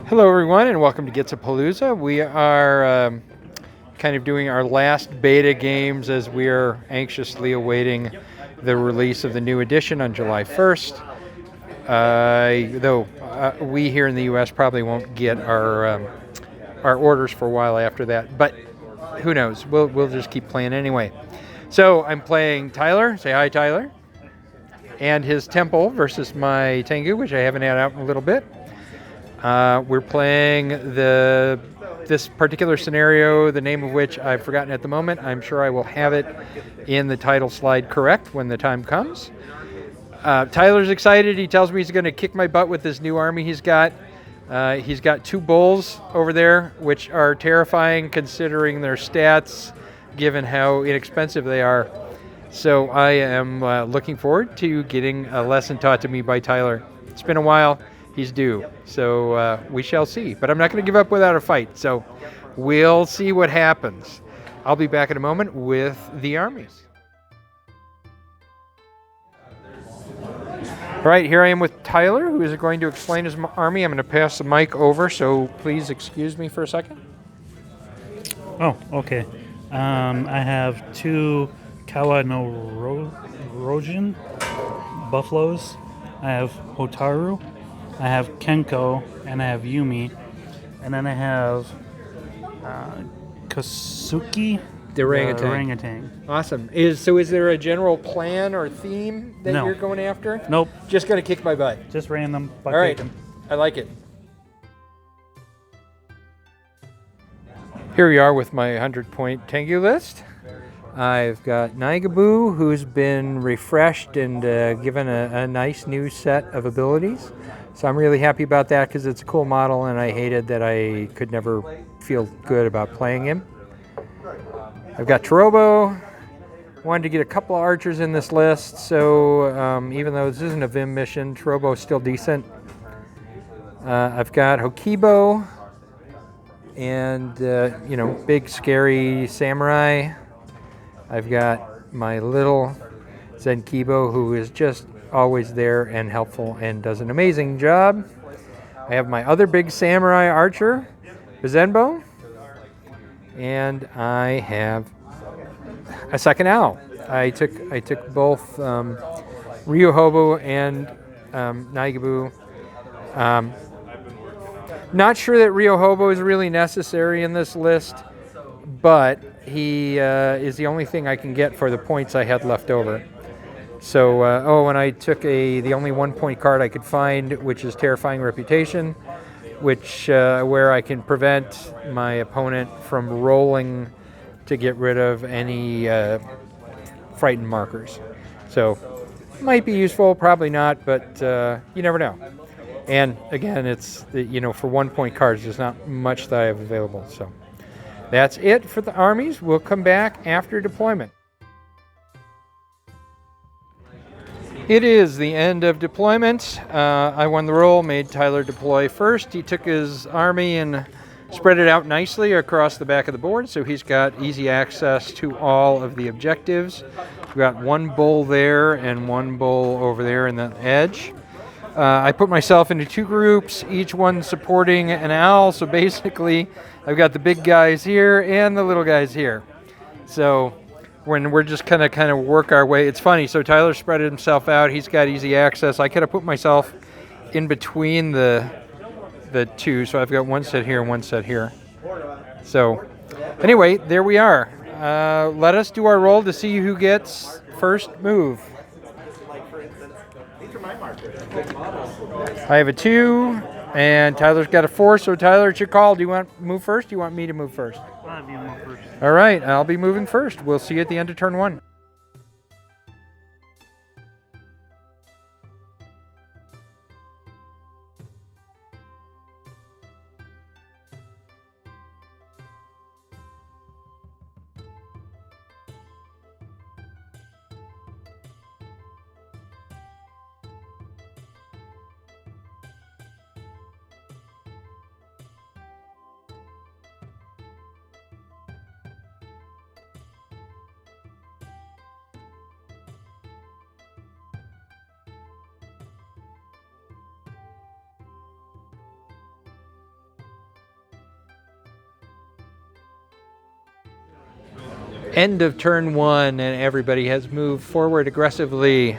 Hello, everyone, and welcome to Gitsapalooza. We are kind of doing our last beta games as we are anxiously awaiting the release of the new edition on July 1st. Though we here in the U.S. probably won't get our orders for a while after that, but who knows? We'll just keep playing anyway. So I'm playing Tyler. Say hi, Tyler. And his Temple versus my Tengu, which I haven't had out in a little bit. We're playing this particular scenario, the name of which I've forgotten at the moment. I'm sure I will have it in the title slide correct when the time comes. Tyler's excited. He tells me he's going to kick my butt with this new army he's got. He's got two bulls over there, which are terrifying considering their stats, given how inexpensive they are. So I am looking forward to getting a lesson taught to me by Tyler. It's been a while. He's due. So we shall see. But I'm not going to give up without a fight. So we'll see what happens. I'll be back in a moment with the armies. All right, here I am with Tyler, who is going to explain his army. I'm going to pass the mic over, so please excuse me for a second. Oh, okay. I have two Kawa no Rojin buffaloes. I have Hotaru. I have Kenko, and I have Yumi. And then I have Kasuki, The orangutan. orangutan. Awesome. Is there a general plan or theme that No. you're going after? Nope, Just going to kick my butt. just random. All right. I like it. Here we are with my 100-point Tengu list. I've got Naigabu, who's been refreshed and given a nice new set of abilities. So I'm really happy about that because it's a cool model, and I hated that I could never feel good about playing him. I've got Torobo. Wanted to get a couple of archers in this list, so even though this isn't a Vim mission, Torobo's still decent. I've got Hokibo and, big scary samurai. I've got my little Zenkibo, who is just always there and helpful and does an amazing job. I have my other big samurai archer, Bizenbo, and I have a second owl. I took both Ryodo and Naigabu. Not sure that Ryodo is really necessary in this list, but he is the only thing I can get for the points I had left over. So, and I took the only 1-point card I could find, which is Terrifying Reputation, which where I can prevent my opponent from rolling to get rid of any frightened markers. So, might be useful, probably not, but you never know. And again, it's for 1-point cards, there's not much that I have available. So, that's it for the armies. We'll come back after deployment. It is the end of deployment. I won the roll, made Tyler deploy first. He took his army and spread it out nicely across the back of the board, so he's got easy access to all of the objectives. We've got one bull there and one bull over there in the edge. I put myself into two groups, each one supporting an owl, so basically I've got the big guys here and the little guys here. So when we're just kind of work our way, it's funny. So Tyler spread himself out. He's got easy access. I could have put myself in between the two, so I've got one set here and one set here. So anyway, there we are. Let us do our roll to see who gets first move. I have a 2, and Tyler's got a 4. So Tyler, it's your call. Do you want to move first? Do you want me to move first? I'll have you move first. All right, I'll be moving first. We'll see you at the end of turn 1. End of turn 1, and everybody has moved forward aggressively.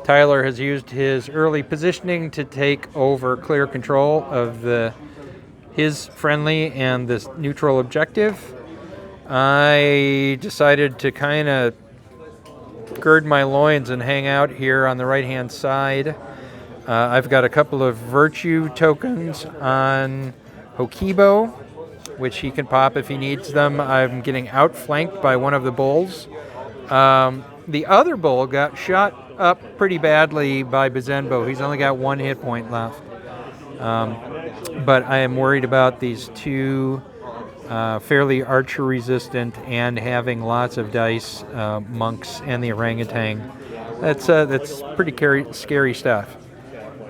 Tyler has used his early positioning to take over clear control of his friendly and this neutral objective. I decided to kind of gird my loins and hang out here on the right-hand side. I've got a couple of virtue tokens on Hokibo, which he can pop if he needs them. I'm getting outflanked by one of the bulls. The other bull got shot up pretty badly by Bazenbo. He's only got 1 hit point left. But I am worried about these two fairly archer resistant and having lots of dice monks and the orangutan. That's pretty scary stuff.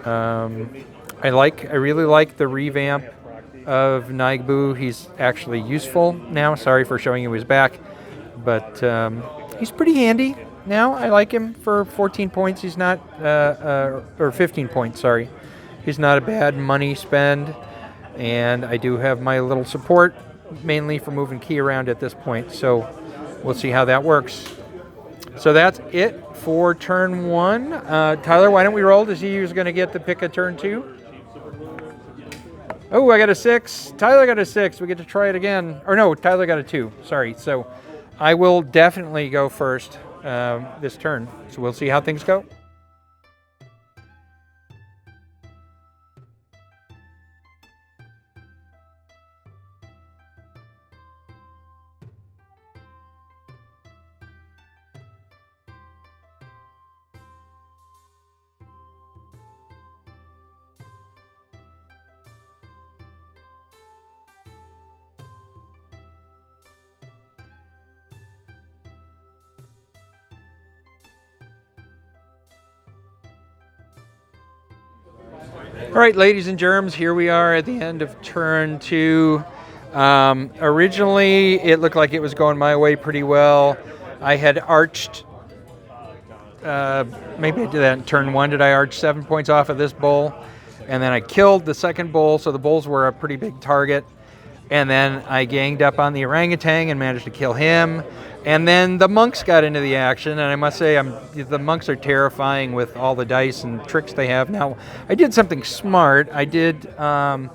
I really like the revamp of Naigbu. He's actually useful now. Sorry for showing you his back, but he's pretty handy now. I like him for 14 points. He's not, or 15 points, sorry. He's not a bad money spend, and I do have my little support, mainly for moving key around at this point, so we'll see how that works. So that's it for turn 1. Tyler, why don't we roll to see who's going to get the pick of turn 2? Oh, I got a 6. Tyler got a 6. We get to try it again. Or no, Tyler got a 2. Sorry. So I will definitely go first this turn. So we'll see how things go. All right, ladies and germs, here we are at the end of turn 2. Originally, it looked like it was going my way pretty well. I had arched, maybe I did that in turn 1. Did I arch 7 points off of this bull? And then I killed the second bull, so the bulls were a pretty big target. And then I ganged up on the orangutan and managed to kill him. And then the monks got into the action, and I must say the monks are terrifying with all the dice and tricks they have. Now, I did something smart. I did warding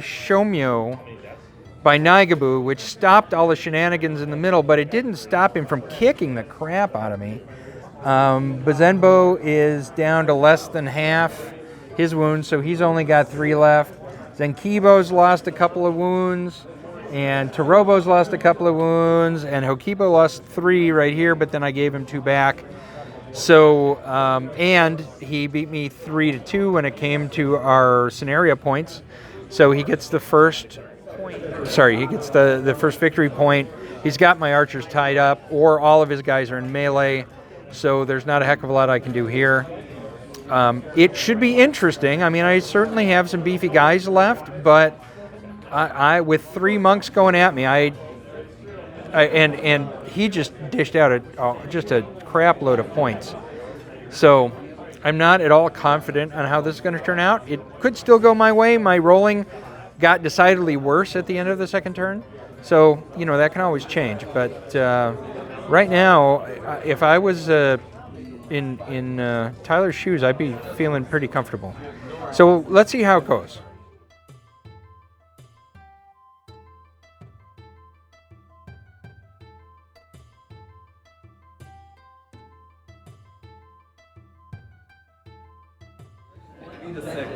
Shomyo by Naigabu, which stopped all the shenanigans in the middle, but it didn't stop him from kicking the crap out of me. Bazenbo is down to less than half his wounds, so he's only got 3 left. Zenkibo's lost a couple of wounds, and Torobo's lost a couple of wounds, and Hokibo lost 3 right here, but then I gave him 2 back. So, and he beat me 3-2 when it came to our scenario points. So he gets the first point. Sorry, he gets the first victory point. He's got my archers tied up, or all of his guys are in melee. So there's not a heck of a lot I can do here. It should be interesting. I mean, I certainly have some beefy guys left, but I with 3 monks going at me, and he just dished out just a crap load of points. So I'm not at all confident on how this is going to turn out. It could still go my way. My rolling got decidedly worse at the end of the second turn, so that can always change. But right now, if I was in Tyler's shoes, I'd be feeling pretty comfortable. So let's see how it goes.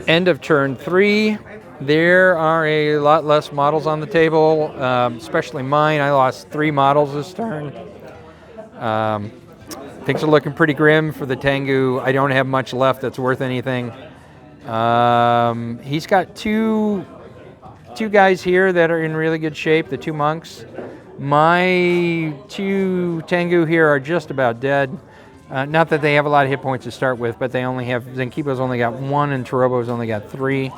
End of turn 3. There are a lot less models on the table, especially mine. I lost 3 models this turn. Things are looking pretty grim for the Tengu. I don't have much left that's worth anything. He's got two guys here that are in really good shape, the 2 monks. My 2 Tengu here are just about dead. Not that they have a lot of hit points to start with, but they only have, Zenkibo's only got 1 and Torobo's only got 3.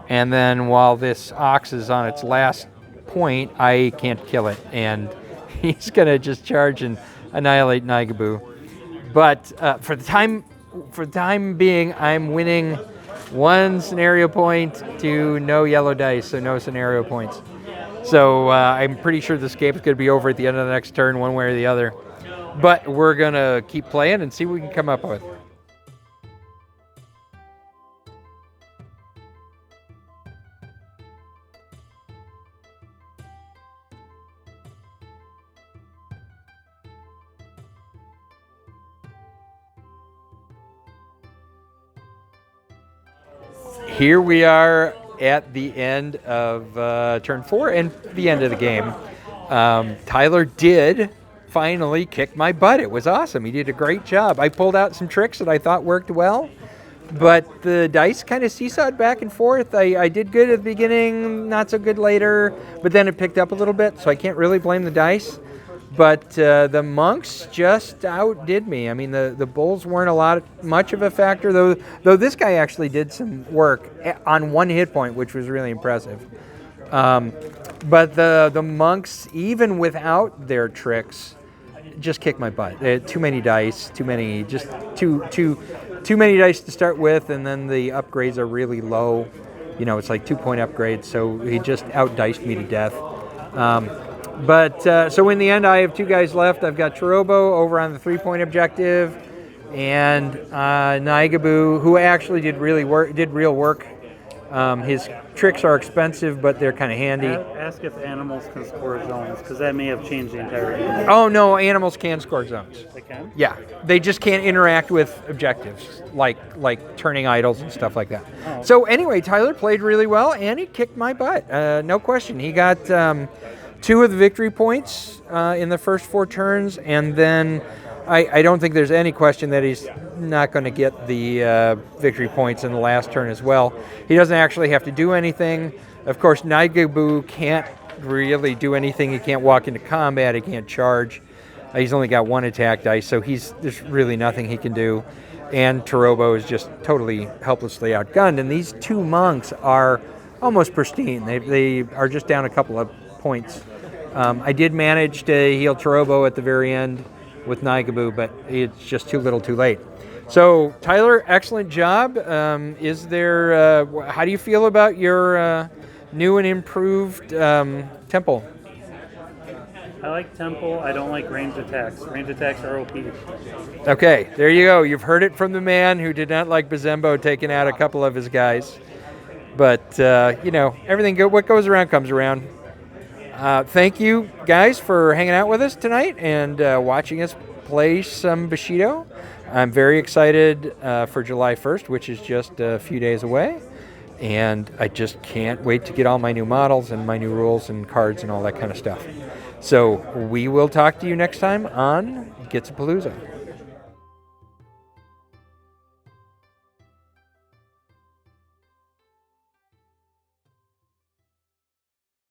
And then while this ox is on its last point, I can't kill it. And he's going to just charge and annihilate Naigabu. But for the time being, I'm winning 1 scenario point to no yellow dice, so no scenario points. So I'm pretty sure this game's going to be over at the end of the next turn, one way or the other. But we're going to keep playing and see what we can come up with. Here we are at the end of turn 4 and the end of the game. Tyler did finally kick my butt. It was awesome. He did a great job. I pulled out some tricks that I thought worked well, but the dice kind of seesawed back and forth. I did good at the beginning, not so good later, but then it picked up a little bit, so I can't really blame the dice. But the monks just outdid me. I mean, the bulls weren't much of a factor, though this guy actually did some work on 1 hit point, which was really impressive. But the monks, even without their tricks, just kicked my butt. They had too many dice, too many dice to start with, and then the upgrades are really low. You know, it's like 2-point upgrades, so he just outdiced me to death. So in the end, I have 2 guys left. I've got Chirobo over on the 3-point objective, and Naigaboo, who actually did real work. His tricks are expensive, but they're kind of handy. Ask if animals can score zones, because that may have changed the entire game. Oh no, animals can score zones. They can? Yeah, they just can't interact with objectives, like turning idols and stuff like that. Oh. So anyway, Tyler played really well, and he kicked my butt. No question. He got 2 of the victory points in the first 4 turns, and then I don't think there's any question that he's not going to get the victory points in the last turn as well. He doesn't actually have to do anything. Of course, Naigaboo can't really do anything. He can't walk into combat. He can't charge. He's only got 1 attack dice, so there's really nothing he can do. And Chirobo is just totally helplessly outgunned. And these 2 monks are almost pristine. They are just down a couple of points. I did manage to heal Chirobo at the very end with Naigaboo, but it's just too little too late. So, Tyler, excellent job. How do you feel about your new and improved temple? I like temple. I don't like ranged attacks. Ranged attacks are OP. Okay, there you go. You've heard it from the man who did not like Bazembo taking out a couple of his guys. But, everything what goes around comes around. Thank you, guys, for hanging out with us tonight and watching us play some Bushido. I'm very excited for July 1st, which is just a few days away. And I just can't wait to get all my new models and my new rules and cards and all that kind of stuff. So we will talk to you next time on Gitsapalooza.